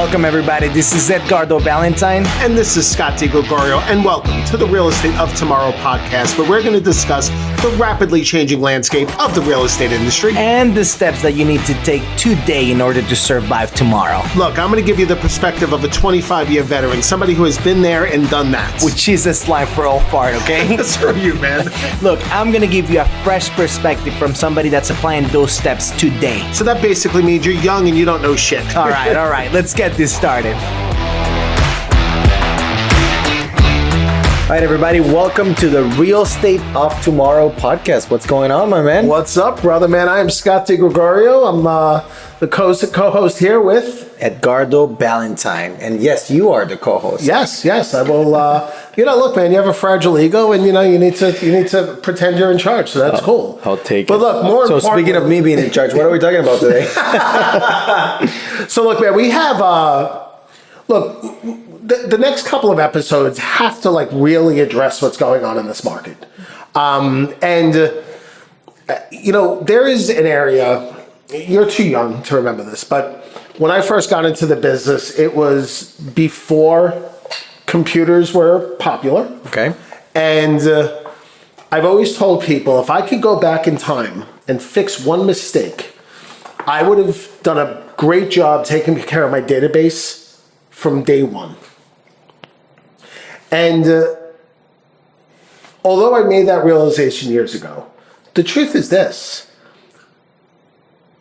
Welcome, everybody. This is Edgardo, Balentine. And this is Scott DiGregorio, and welcome to the Real Estate of Tomorrow podcast, where we're going to discuss the rapidly changing landscape of the real estate industry. And the steps that you need to take today in order to survive tomorrow. Look, I'm going to give you the perspective of a 25-year veteran, somebody who has been there and done that. Which is a slime for all fart, okay? That's for you, man. Look, I'm going to give you a fresh perspective from somebody that's applying those steps today. So that basically means you're young and you don't know shit. All right. Let's get this started. All right, everybody, welcome to the Real Estate of Tomorrow podcast. What's going on, my man? What's up, brother, man? I am Scott DiGregorio. I'm the co-host here with Edgardo Balentine. And yes, you are the co-host. Yes, I will. Look, man, you have a fragile ego, and you need to pretend you're in charge. So that's cool. I'll take it. But look, more so importantly, speaking of me being in charge, what are we talking about today? So look, man, we have the next couple of episodes have to really address what's going on in this market, there is an area. You're too young to remember this, but when I first got into the business, it was before computers were popular. Okay. And I've always told people, if I could go back in time and fix one mistake, I would have done a great job taking care of my database from day one. And although I made that realization years ago, the truth is this.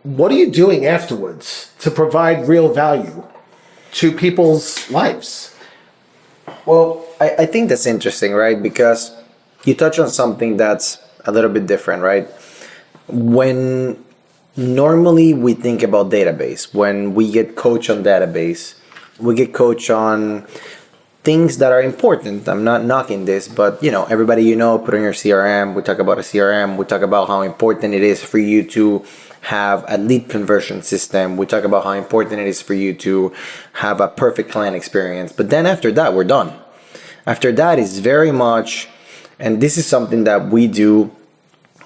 What are you doing afterwards to provide real value to people's lives? Well, I think that's interesting, right? Because you touch on something that's a little bit different, right? When normally we think about database, when we get coached on database, we get coached on things that are important. I'm not knocking this, but everybody put on your CRM. We talk about a CRM. We talk about how important it is for you to have a lead conversion system. We talk about how important it is for you to have a perfect client experience. But then after that, we're done. After that is very much, and this is something that we do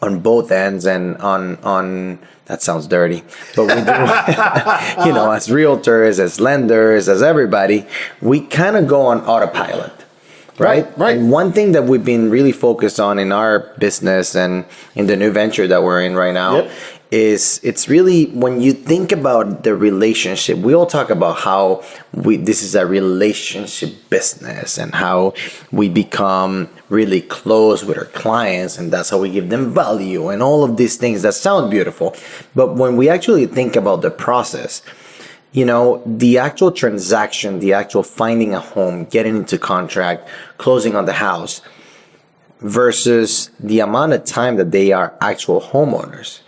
on both ends and on that sounds dirty, but we do, as realtors, as lenders, as everybody, we kind of go on autopilot. Right. And one thing that we've been really focused on in our business and in the new venture that we're in right now is it's really when you think about the relationship. We all talk about how this is a relationship business and how we become really close with our clients, and that's how we give them value and all of these things that sound beautiful. But when we actually think about the process, the actual transaction, the actual finding a home, getting into contract, closing on the house, versus the amount of time that they are actual homeowners.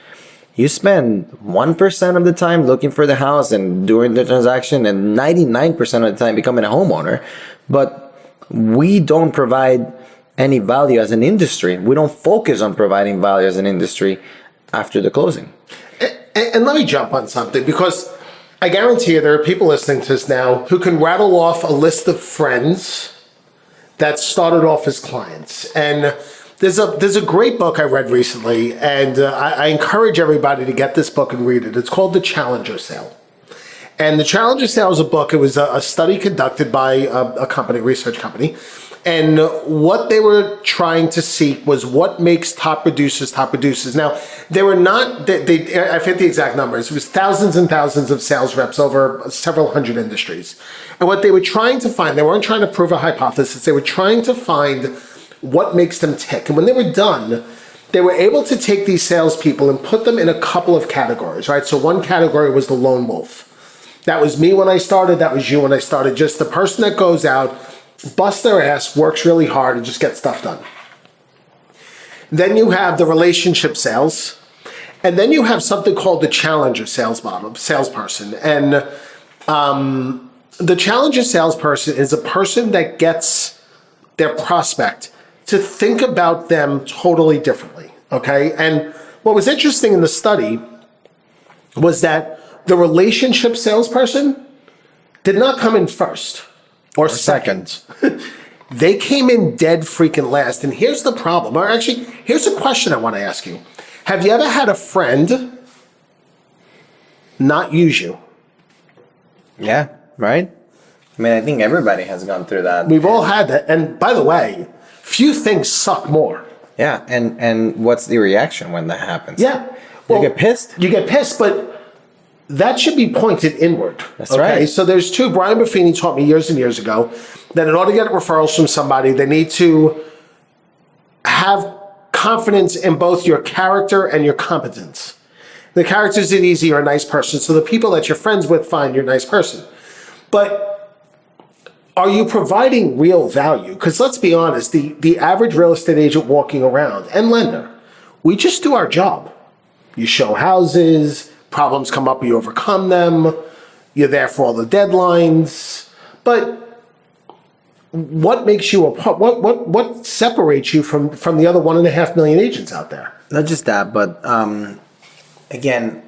You spend 1% of the time looking for the house and doing the transaction and 99% of the time becoming a homeowner. But we don't provide any value as an industry. We don't focus on providing value as an industry after the closing. And let me jump on something, because I guarantee you there are people listening to this now who can rattle off a list of friends that started off as clients. And there's a great book I read recently, and I encourage everybody to get this book and read it. It's called The Challenger Sale. And The Challenger Sale is a book. It was a study conducted by a company, research company. And what they were trying to seek was what makes top producers. Now, they were not, I forget the exact numbers. It was thousands and thousands of sales reps over several hundred industries. And what they were trying to find, they weren't trying to prove a hypothesis. They were trying to find what makes them tick. And when they were done, they were able to take these salespeople and put them in a couple of categories, right? So one category was the lone wolf. That was me when I started. That was you when I started. Just the person that goes out, busts their ass, works really hard, and just gets stuff done. Then you have the relationship sales, and then you have something called the challenger salesperson. And the challenger salesperson is a person that gets their prospect to think about them totally differently, okay? And what was interesting in the study was that the relationship salesperson did not come in first or second. They came in dead freaking last. And here's the problem. Or actually, here's a question I want to ask you. Have you ever had a friend not use you? Yeah. right? I mean, I think everybody has gone through that. We've all had that. And by the way, few things suck more. Yeah, and what's the reaction when that happens? Yeah. Well, you get pissed? You get pissed, but that should be pointed inward. That's right. So there's two. Brian Buffini taught me years and years ago that in order to get referrals from somebody, they need to have confidence in both your character and your competence. The character is easy, you're a nice person. So the people that you're friends with find you're a nice person. But are you providing real value? Because let's be honest, the average real estate agent walking around and lender, we just do our job. You show houses, problems come up, you overcome them, you're there for all the deadlines. But what makes you apart? What separates you from the other 1.5 million agents out there? Not just that, but again,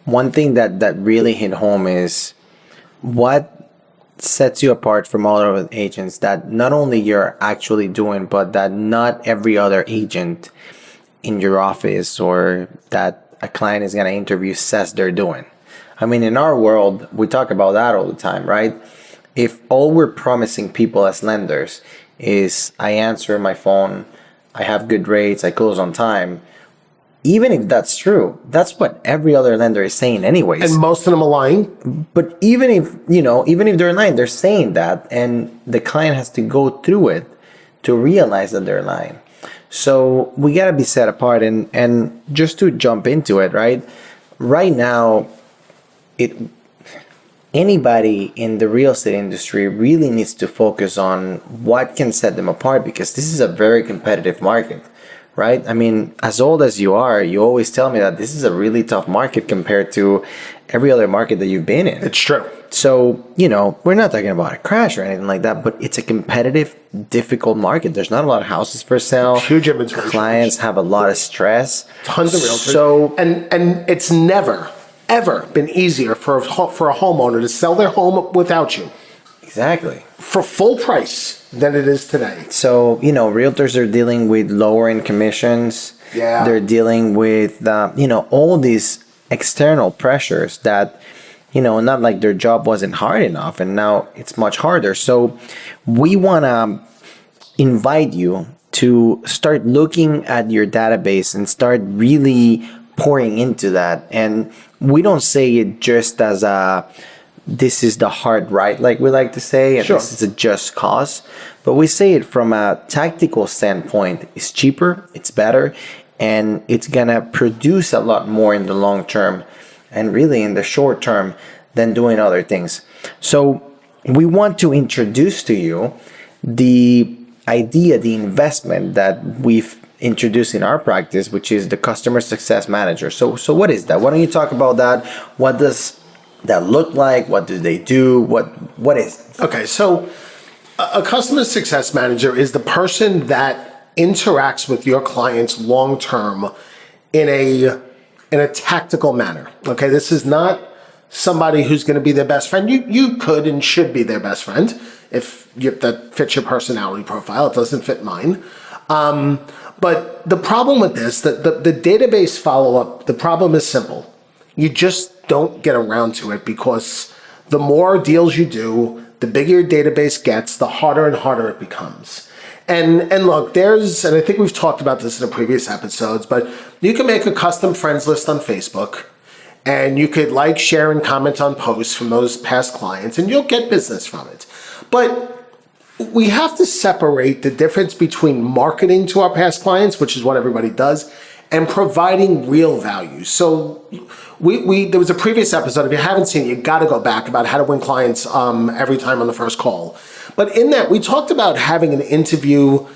one thing that really hit home is what sets you apart from all other agents that not only you're actually doing, but that not every other agent in your office or that a client is going to interview says they're doing. I mean, in our world, we talk about that all the time, right? If all we're promising people as lenders is I answer my phone, I have good rates, I close on time, even if that's true, that's what every other lender is saying anyways. And most of them are lying. But even if, even if they're lying, they're saying that, and the client has to go through it to realize that they're lying. So we got to be set apart. And just to jump into it, right? Right now, anybody in the real estate industry really needs to focus on what can set them apart, because this is a very competitive market. Right? I mean, as old as you are, you always tell me that this is a really tough market compared to every other market that you've been in. It's true. So, we're not talking about a crash or anything like that, but it's a competitive, difficult market. There's not a lot of houses for sale. Huge inventory. Clients have a lot of stress. Tons of realtors. So, and it's never, ever been easier for a homeowner to sell their home without you. Exactly. For full price than it is today. So, realtors are dealing with lowering commissions. Yeah. They're dealing with, all these external pressures that, not like their job wasn't hard enough and now it's much harder. So we want to invite you to start looking at your database and start really pouring into that. And we don't say it just as this is the hard right, like we like to say, and sure, this is a just cause. But we say it from a tactical standpoint. It's cheaper, it's better, and it's going to produce a lot more in the long term and really in the short term than doing other things. So we want to introduce to you the idea, the investment that we've introduced in our practice, which is the customer success manager. So what is that? Why don't you talk about that? What does that look like? What do they do? What is it? Okay, so a customer success manager is the person that interacts with your clients long term in a tactical manner. Okay, this is not somebody who's going to be their best friend. You could and should be their best friend if that fits your personality profile. It doesn't fit mine. But the problem with this, the database follow-up, the problem is simple. You just don't get around to it because the more deals you do, the bigger your database gets, the harder and harder it becomes. And look, and I think we've talked about this in the previous episodes, but you can make a custom friends list on Facebook, and you could like, share, and comment on posts from those past clients, and you'll get business from it. But we have to separate the difference between marketing to our past clients, which is what everybody does, and providing real value. So there was a previous episode, if you haven't seen it, you got to go back, about how to win clients every time on the first call. But in that, we talked about having an interview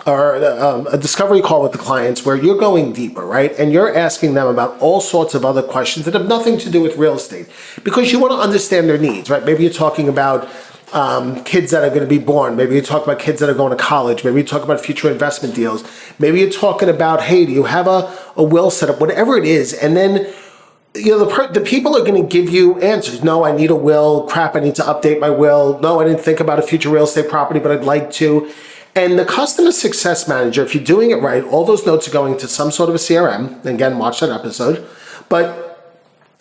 or a discovery call with the clients where you're going deeper, right? And you're asking them about all sorts of other questions that have nothing to do with real estate because you want to understand their needs, right? Maybe you're talking about kids that are going to be born. Maybe you talk about kids that are going to college. Maybe you talk about future investment deals. Maybe you're talking about, hey, do you have a will set up? Whatever it is. And then, the people are going to give you answers. No, I need a will. Crap, I need to update my will. No, I didn't think about a future real estate property, but I'd like to. And the customer success manager, if you're doing it right, all those notes are going to some sort of a CRM. Again, watch that episode. But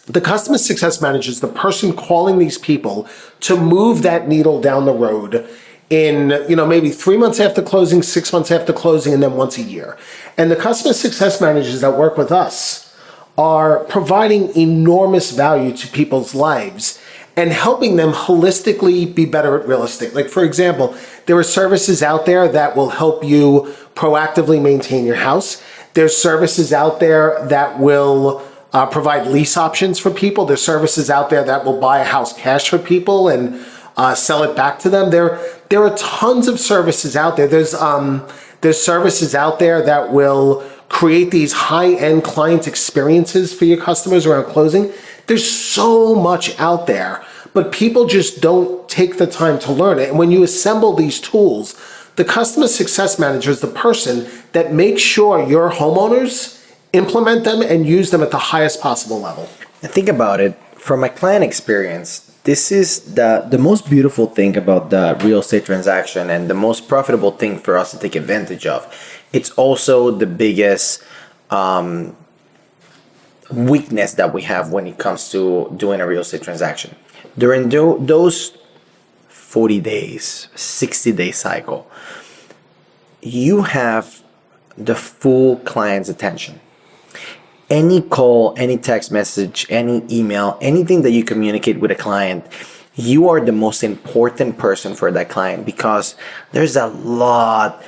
The customer success manager is the person calling these people to move that needle down the road in, maybe 3 months after closing, 6 months after closing, and then once a year. And the customer success managers that work with us are providing enormous value to people's lives and helping them holistically be better at real estate. Like, for example, there are services out there that will help you proactively maintain your house. There's services out there that will provide lease options for people. There's services out there that will buy a house cash for people and sell it back to them. There are tons of services out there. There's services out there that will create these high-end client experiences for your customers around closing. There's so much out there, but people just don't take the time to learn it. And when you assemble these tools, the customer success manager is the person that makes sure your homeowners implement them and use them at the highest possible level. Think about it from a client experience. This is the most beautiful thing about the real estate transaction and the most profitable thing for us to take advantage of. It's also the biggest weakness that we have when it comes to doing a real estate transaction. During those 40 days, 60-day cycle, you have the full client's attention. Any call, any text message, any email, anything that you communicate with a client, you are the most important person for that client because there's a lot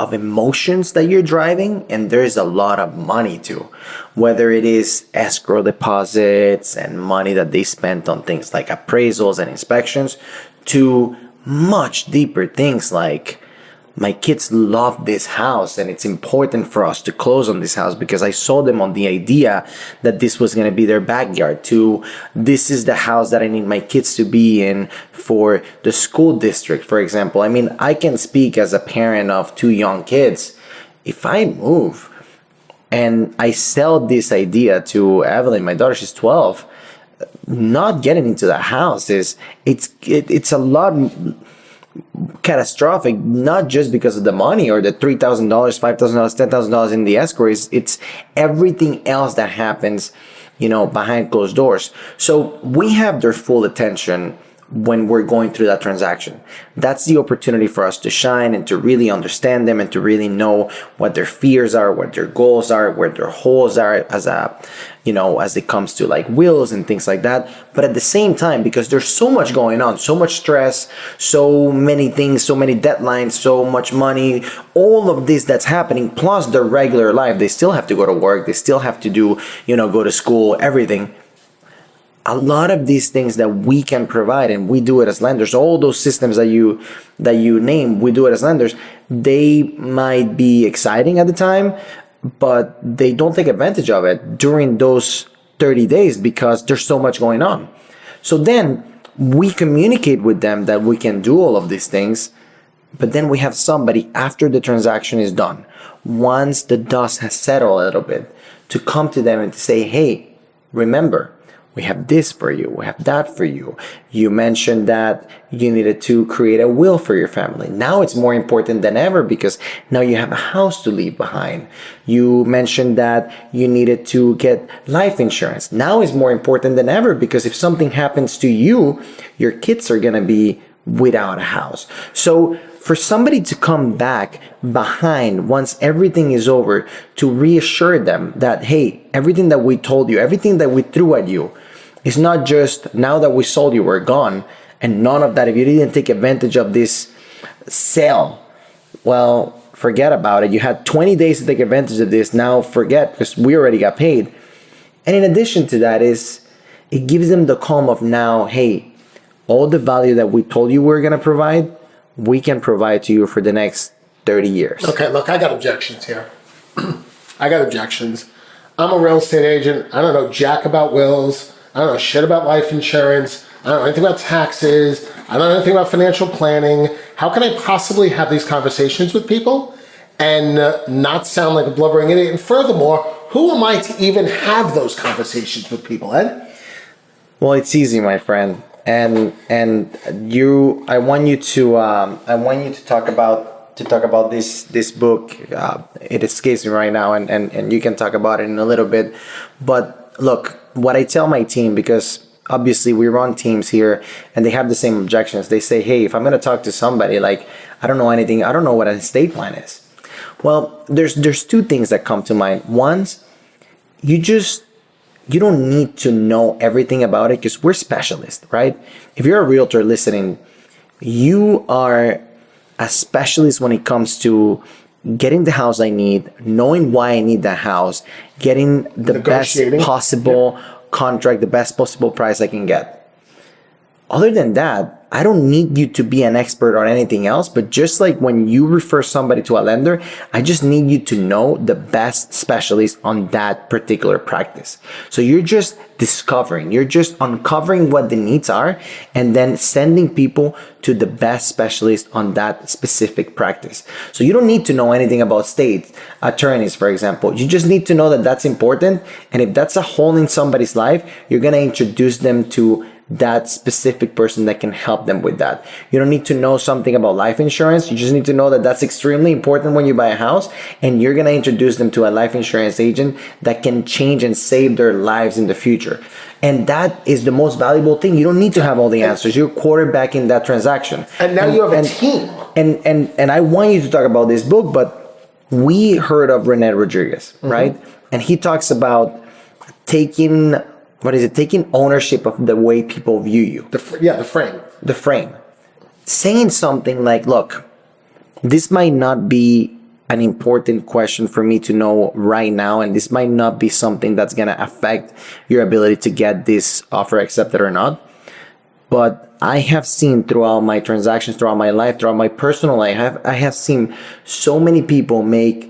of emotions that you're driving and there's a lot of money too. Whether it is escrow deposits and money that they spent on things like appraisals and inspections to much deeper things like my kids love this house and it's important for us to close on this house because I sold them on the idea that this was going to be their backyard, to this is the house that I need my kids to be in for the school district, for example. I mean, I can speak as a parent of 2 young kids. If I move and I sell this idea to Evelyn, my daughter, she's 12, not getting into the house it's a lot catastrophic, not just because of the money or the $3,000, $5,000, $10,000 in the escrow. It's everything else that happens, behind closed doors. So we have their full attention when we're going through that transaction. That's the opportunity for us to shine and to really understand them and to really know what their fears are, what their goals are, where their holes are as it comes to like wills and things like that. But at the same time, because there's so much going on, so much stress, so many things, so many deadlines, so much money, all of this that's happening, plus their regular life, they still have to go to work, they still have to do, go to school, everything. A lot of these things that we can provide, and we do it as lenders, all those systems that you name, we do it as lenders. They might be exciting at the time, but they don't take advantage of it during those 30 days because there's so much going on. So then we communicate with them that we can do all of these things, but then we have somebody after the transaction is done, once the dust has settled a little bit, to come to them and to say, hey, remember, we have this for you. We have that for you. You mentioned that you needed to create a will for your family. Now it's more important than ever because now you have a house to leave behind. You mentioned that you needed to get life insurance. Now it's more important than ever because if something happens to you, your kids are going to be without a house. So for somebody to come back behind once everything is over to reassure them that, hey, everything that we told you, everything that we threw at you is not just now that we sold you, we're gone. And none of that, if you didn't take advantage of this sale, well, forget about it. You had 20 days to take advantage of this. Now forget because we already got paid. And in addition to that it gives them the calm of now, hey, all the value that we told you we're going to provide, we can provide to you for the next 30 years. Okay, look, I got objections here. I got objections. I'm a real estate agent. I don't know jack about wills. I don't know shit about life insurance. I don't know anything about taxes. I don't know anything about financial planning. How can I possibly have these conversations with people and not sound like a blubbering idiot? And furthermore, who am I to even have those conversations with people, Ed? Well, it's easy, my friend. And I want you to talk about this book. It escapes me right now, and you can talk about it in a little bit. But But look, what I tell my team, because obviously we run teams here and they have the same objections. They say, hey, if I'm going to talk to somebody, like, I don't know anything. I don't know what an estate plan is. Well, there's two things that come to mind. One's, you don't need to know everything about it because we're specialists, right? If you're a realtor listening, you are a specialist when it comes to getting the house I need, knowing why I need that house, getting the best possible contract, the best possible price I can get. Other than that, I don't need you to be an expert on anything else, but just like when you refer somebody to a lender, I just need you to know the best specialist on that particular practice. So you're just discovering, you're just uncovering what the needs are and then sending people to the best specialist on that specific practice. So you don't need to know anything about state attorneys, for example. You just need to know that that's important. And if that's a hole in somebody's life, you're going to introduce them to that specific person that can help them with that. You don't need to know something about life insurance. You just need to know that that's extremely important when you buy a house, and you're going to introduce them to a life insurance agent that can change and save their lives in the future. And that is the most valuable thing. You don't need to have all the answers. You're quarterbacking that transaction. And now you have a team. And I want you to talk about this book, but we heard of Rene Rodriguez, right? And he talks about taking ownership of the way people view you. The frame. The frame. Saying something like, look, this might not be an important question for me to know right now, and this might not be something that's going to affect your ability to get this offer accepted or not. But I have seen throughout my transactions, throughout my life, throughout my personal life, I have seen so many people make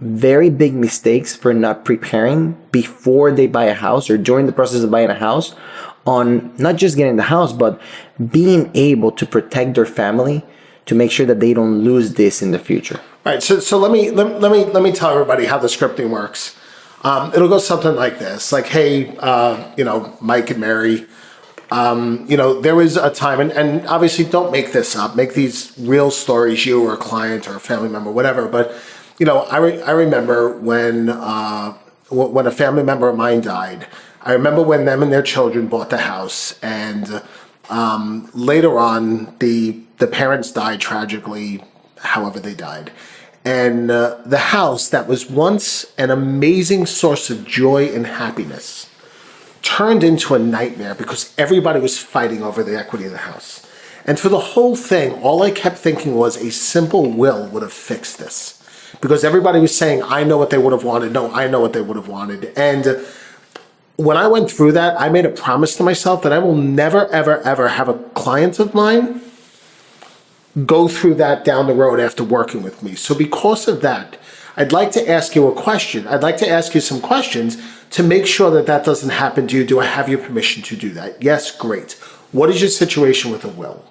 very big mistakes for not preparing before they buy a house or during the process of buying a house on not just getting the house, but being able to protect their family to make sure that they don't lose this in the future. Right. So let me tell everybody how the scripting works. It'll go something like this. Like, hey, Mike and Mary, there was a time, and obviously don't make this up. Make these real stories, you or a client or a family member, whatever. But I remember when a family member of mine died. I remember when them and their children bought the house, and later on, the parents died tragically, however they died. And the house that was once an amazing source of joy and happiness turned into a nightmare because everybody was fighting over the equity of the house. And for the whole thing, all I kept thinking was a simple will would have fixed this. Because everybody was saying, I know what they would have wanted. No, I know what they would have wanted. And when I went through that, I made a promise to myself that I will never, ever, ever have a client of mine go through that down the road after working with me. So because of that, I'd like to ask you a question. I'd like to ask you some questions to make sure that that doesn't happen to you. Do I have your permission to do that? Yes, great. What is your situation with a will?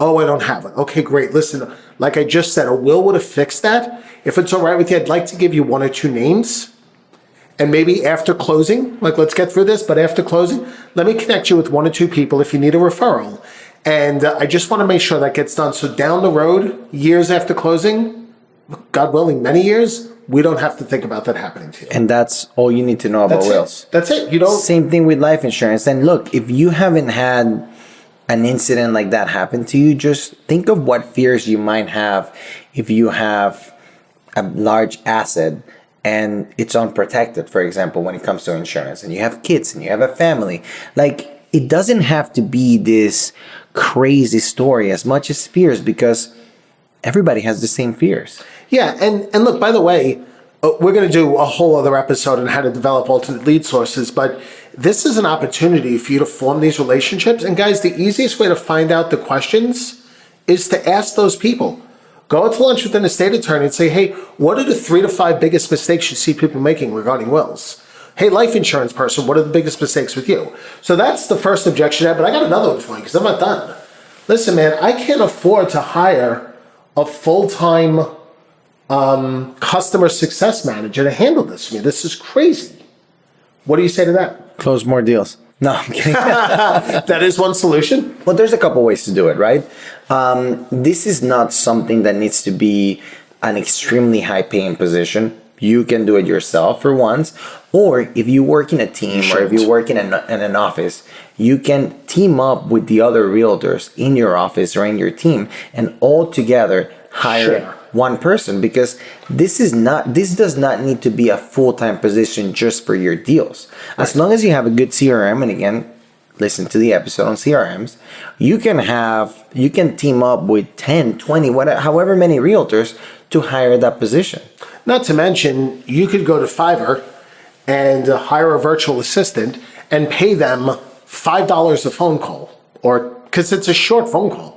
Oh, I don't have it. Okay, great. Listen, like I just said, a will would have fixed that. If it's all right with you, I'd like to give you one or two names. And maybe after closing, like let's get through this, but after closing, let me connect you with one or two people if you need a referral. And I just want to make sure that gets done. So down the road, years after closing, God willing, many years, we don't have to think about that happening to you. And that's all you need to know about wills. That's it. You don't. Same thing with life insurance. And look, if you haven't had an incident like that happen to you, just think of what fears you might have if you have a large asset and it's unprotected, for example, when it comes to insurance, and you have kids and you have a family. Like, it doesn't have to be this crazy story as much as fears, because everybody has the same fears. Yeah, and look, by the way, we're going to do a whole other episode on how to develop alternate lead sources, but this is an opportunity for you to form these relationships. And guys, the easiest way to find out the questions is to ask those people. Go out to lunch with an estate attorney and say, hey, what are the 3 to 5 biggest mistakes you see people making regarding wills? Hey, life insurance person, what are the biggest mistakes with you? So that's the first objection, but I got another one for you because I'm not done. Listen, man, I can't afford to hire a full-time customer success manager to handle this for me. This is crazy. What do you say to that? Close more deals. No, I'm kidding. That is one solution. Well, there's a couple ways to do it, right? This is not something that needs to be an extremely high-paying position. you can do it yourself for once, or if you work in a team or if you work in an office, you can team up with the other realtors in your office or in your team and all together hire one person, because this does not need to be a full-time position just for your deals. As long as you have a good CRM, and again, listen to the episode on CRMs, you can team up with 10, 20, whatever, however many realtors to hire that position. Not to mention, you could go to Fiverr and hire a virtual assistant and pay them $5 a phone call, or because it's a short phone call.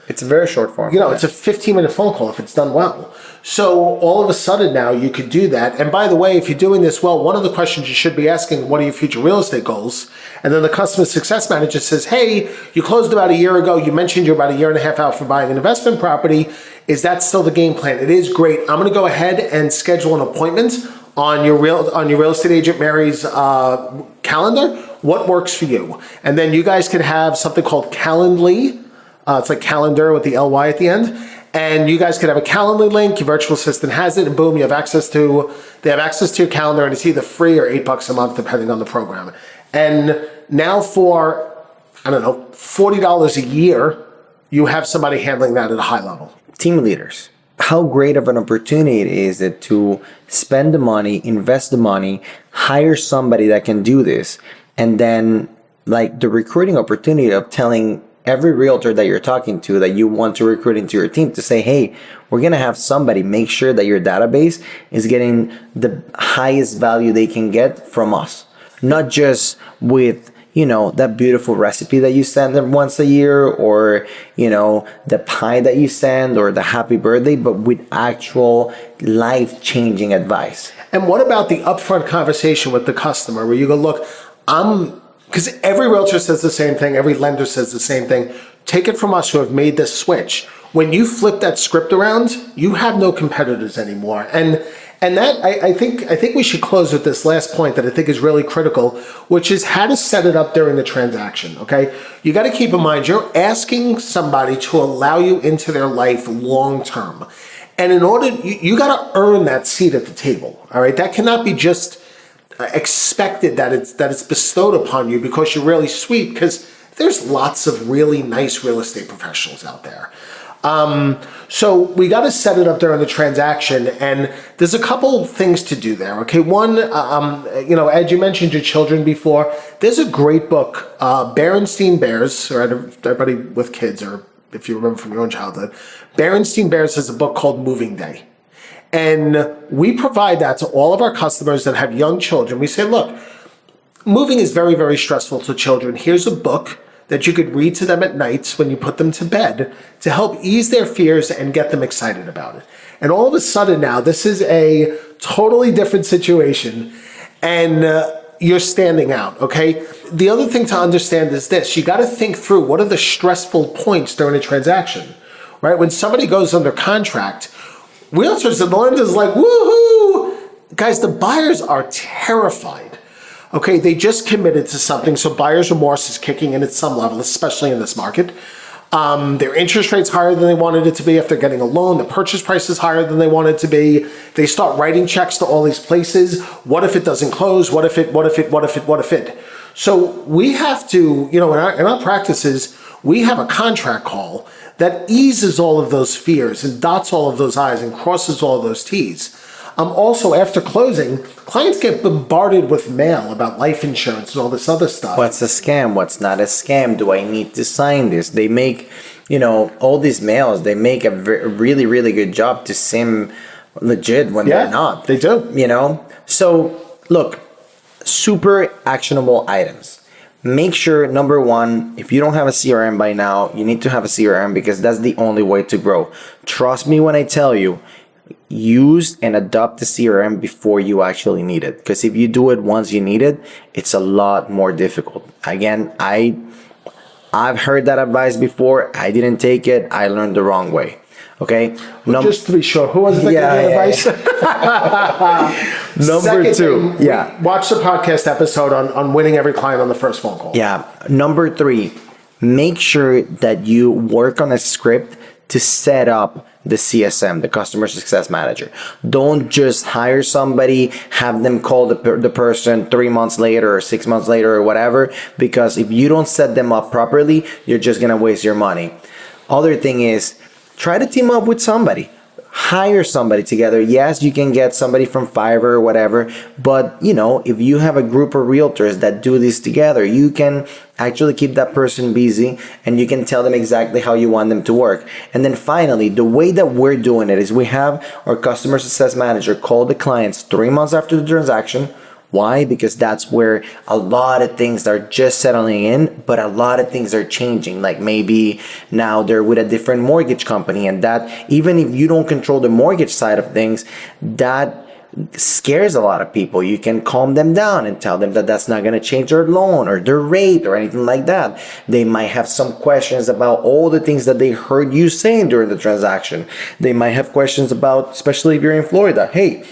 It's a very short form. It's a 15-minute phone call if it's done well. So all of a sudden now you could do that. And by the way, if you're doing this well, one of the questions you should be asking, what are your future real estate goals? And then the customer success manager says, hey, you closed about a year ago. You mentioned you're about a year and a half out for buying an investment property. Is that still the game plan? It is great. I'm going to go ahead and schedule an appointment on your real estate agent Mary's calendar. What works for you? And then you guys can have something called Calendly. It's like calendar with the LY at the end. And you guys can have a Calendly link. Your virtual assistant has it, and boom, they have access to your calendar, and it's either free or $8 a month, depending on the program. And now for, I don't know, $40 a year, you have somebody handling that at a high level. Team leaders. How great of an opportunity is it to spend the money, invest the money, hire somebody that can do this, and then like the recruiting opportunity of telling every realtor that you're talking to that you want to recruit into your team to say, hey, we're going to have somebody make sure that your database is getting the highest value they can get from us. Not just with, that beautiful recipe that you send them once a year, or, the pie that you send, or the happy birthday, but with actual life-changing advice. And what about the upfront conversation with the customer where you go, look, because every realtor says the same thing, every lender says the same thing. Take it from us who have made this switch. When you flip that script around, you have no competitors anymore. And that I think we should close with this last point that I think is really critical, which is how to set it up during the transaction. Okay, you got to keep in mind you're asking somebody to allow you into their life long term, and in order you got to earn that seat at the table. All right, that cannot be just expected that it's bestowed upon you because you're really sweet, because there's lots of really nice real estate professionals out there. So we got to set it up during the transaction, and there's a couple things to do there. Okay, one, Ed, you mentioned your children before. There's a great book, Berenstain Bears, or everybody with kids, or if you remember from your own childhood, Berenstain Bears has a book called Moving Day. And we provide that to all of our customers that have young children. We say, look, moving is very, very stressful to children. Here's a book that you could read to them at nights when you put them to bed to help ease their fears and get them excited about it. And all of a sudden now, this is a totally different situation, and you're standing out, okay? The other thing to understand is this. You got to think through, what are the stressful points during a transaction, right? When somebody goes under contract, realtors and lenders like, woohoo! Guys, the buyers are terrified. Okay, they just committed to something, so buyer's remorse is kicking in at some level, especially in this market. Their interest rate's higher than they wanted it to be if they're getting a loan. The purchase price is higher than they want it to be. They start writing checks to all these places. What if it doesn't close? What if it? So we have to, in our practices, we have a contract call that eases all of those fears and dots all of those I's and crosses all of those T's. Also, after closing, clients get bombarded with mail about life insurance and all this other stuff. What's a scam? What's not a scam? Do I need to sign this? They make, all these mails, they make a really, really good job to seem legit when they're not. They do. So, look, super actionable items. Make sure, number one, if you don't have a CRM by now, you need to have a CRM, because that's the only way to grow. Trust me when I tell you, use and adopt the CRM before you actually need it. Because if you do it once you need it, it's a lot more difficult. Again, I've heard that advice before. I didn't take it. I learned the wrong way. Okay. Just to be sure, who was the advice? Number two. Watch the podcast episode on winning every client on the first phone call. Yeah. Number three, make sure that you work on a script to set up the CSM, the customer success manager. Don't just hire somebody, have them call the person 3 months later or 6 months later or whatever, because if you don't set them up properly, you're just gonna waste your money. Other thing is, try to team up with somebody. Hire somebody together. Yes, you can get somebody from Fiverr or whatever, but if you have a group of realtors that do this together, you can actually keep that person busy and you can tell them exactly how you want them to work. And then finally, the way that we're doing it is we have our customer success manager call the clients 3 months after the transaction. Why? Because that's where a lot of things are just settling in, but a lot of things are changing. Like maybe now they're with a different mortgage company, and that even if you don't control the mortgage side of things, that scares a lot of people. You can calm them down and tell them that that's not going to change their loan or their rate or anything like that. They might have some questions about all the things that they heard you saying during the transaction. They might have questions about, especially if you're in Florida, hey,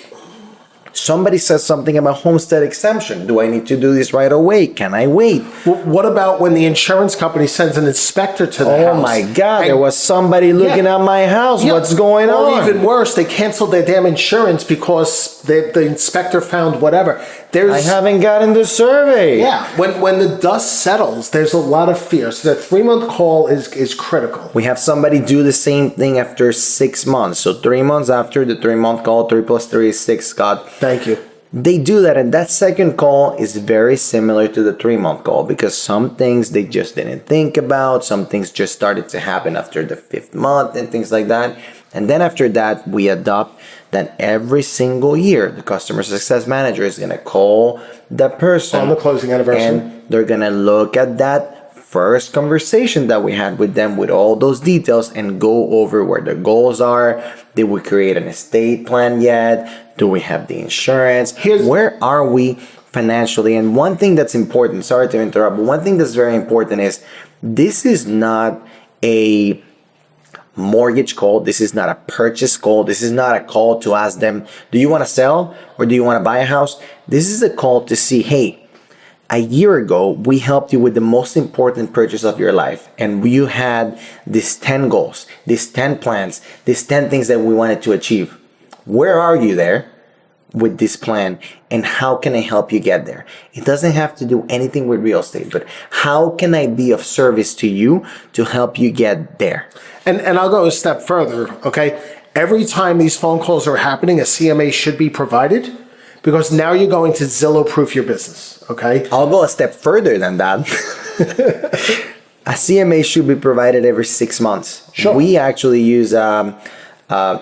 somebody says something about homestead exemption. Do I need to do this right away? Can I wait? Well, what about when the insurance company sends an inspector to the house? Oh my God, there was somebody looking at my house. What's going on? Or even worse, they canceled their damn insurance because the inspector found whatever. I haven't gotten the survey. Yeah, when the dust settles, there's a lot of fear. So that 3-month call is critical. We have somebody do the same thing after 6 months. So 3 months after the 3-month call, 3 plus 3 is 6, Scott. Thank you. They do that, and that second call is very similar to the 3-month call because some things they just didn't think about, some things just started to happen after the 5th month and things like that. And then after that, we adopt that every single year, the customer success manager is going to call the person on the closing anniversary, and they're going to look at that first conversation that we had with them with all those details and go over where the goals are. Did we create an estate plan yet? Do we have the insurance? Where are we financially? And one thing that's important, sorry to interrupt, but one thing that's very important is this is not a mortgage call. This is not a purchase call. This is not a call to ask them, do you want to sell or do you want to buy a house? This is a call to see, hey, a year ago, we helped you with the most important purchase of your life. And you had these 10 goals, these 10 plans, these 10 things that we wanted to achieve. Where are you there with this plan? And how can I help you get there? It doesn't have to do anything with real estate, but how can I be of service to you to help you get there? And I'll go a step further, okay? Every time these phone calls are happening, a CMA should be provided because now you're going to Zillow-proof your business, okay? I'll go a step further than that. A CMA should be provided every 6 months. Sure. We actually use a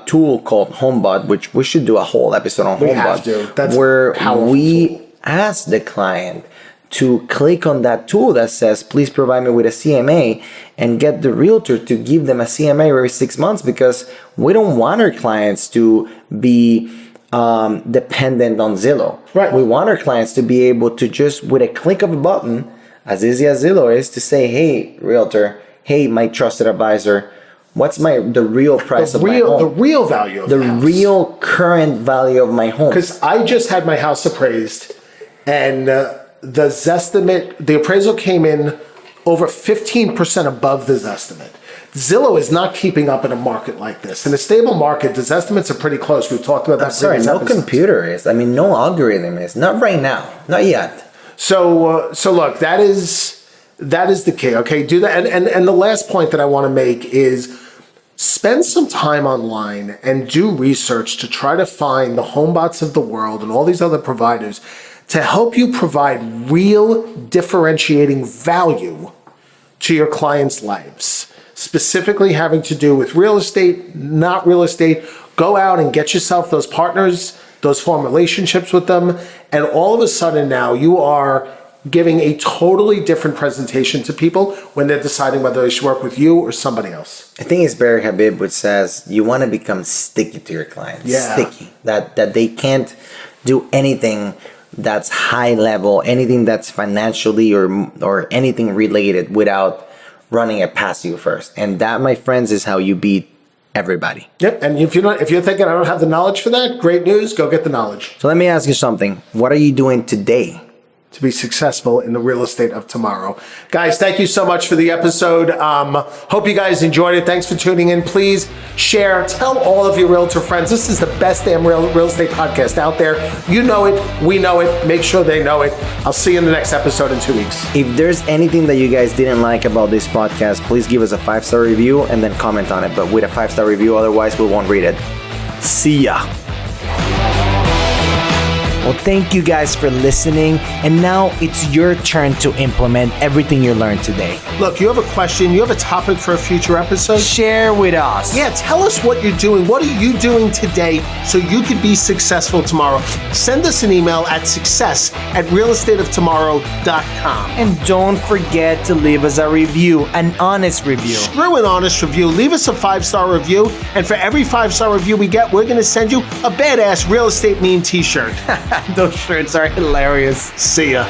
tool called HomeBud, which we should do a whole episode on HomeBud. We have to. That's where powerful we tool. ask the client to click on that tool that says, please provide me with a CMA, and get the realtor to give them a CMA every 6 months, because we don't want our clients to be dependent on Zillow. Right. We want our clients to be able to just, with a click of a button, as easy as Zillow is, to say, hey, realtor, hey, my trusted advisor, what's the real price of my home? The real value of the house. real current value of my home. Because I just had my house appraised, and the Zestimate, the appraisal came in over 15% above the Zestimate. Zillow is not keeping up in a market like this. In a stable market, the estimates are pretty close. We've talked about that. I'm sorry, no computer is. I mean, no algorithm is. Not right now. Not yet. So look, that is the key. Okay, do that. And the last point that I want to make is spend some time online and do research to try to find the HomeBots of the world and all these other providers to help you provide real differentiating value to your clients' lives. Specifically having to do with real estate, not real estate. Go out and get yourself those partners, those form relationships with them, and all of a sudden now you are giving a totally different presentation to people when they're deciding whether they should work with you or somebody else. I think it's Barry Habib which says you want to become sticky to your clients. Yeah. Sticky. That they can't do anything that's high level, anything that's financially or anything related without running it past you first. And that, my friends, is how you beat everybody. Yep. And if you're thinking I don't have the knowledge for that, great news, go get the knowledge. So let me ask you something. What are you doing today to be successful in the real estate of tomorrow. Guys, thank you so much for the episode. Hope you guys enjoyed it. Thanks for tuning in. Please share, tell all of your realtor friends. This is the best damn real estate podcast out there. You know it, we know it, make sure they know it. I'll see you in the next episode in 2 weeks. If there's anything that you guys didn't like about this podcast, please give us a 5-star review and then comment on it, but with a 5-star review, otherwise we won't read it. See ya. Well, thank you guys for listening, and now it's your turn to implement everything you learned today. Look, you have a question, you have a topic for a future episode? Share with us. Yeah, tell us what you're doing. What are you doing today so you could be successful tomorrow? Send us an email at success@realestateoftomorrow.com. And don't forget to leave us a review, an honest review. Screw an honest review. Leave us a 5-star review, and for every 5-star review we get, we're going to send you a badass real estate meme t-shirt. Those shirts are hilarious. See ya.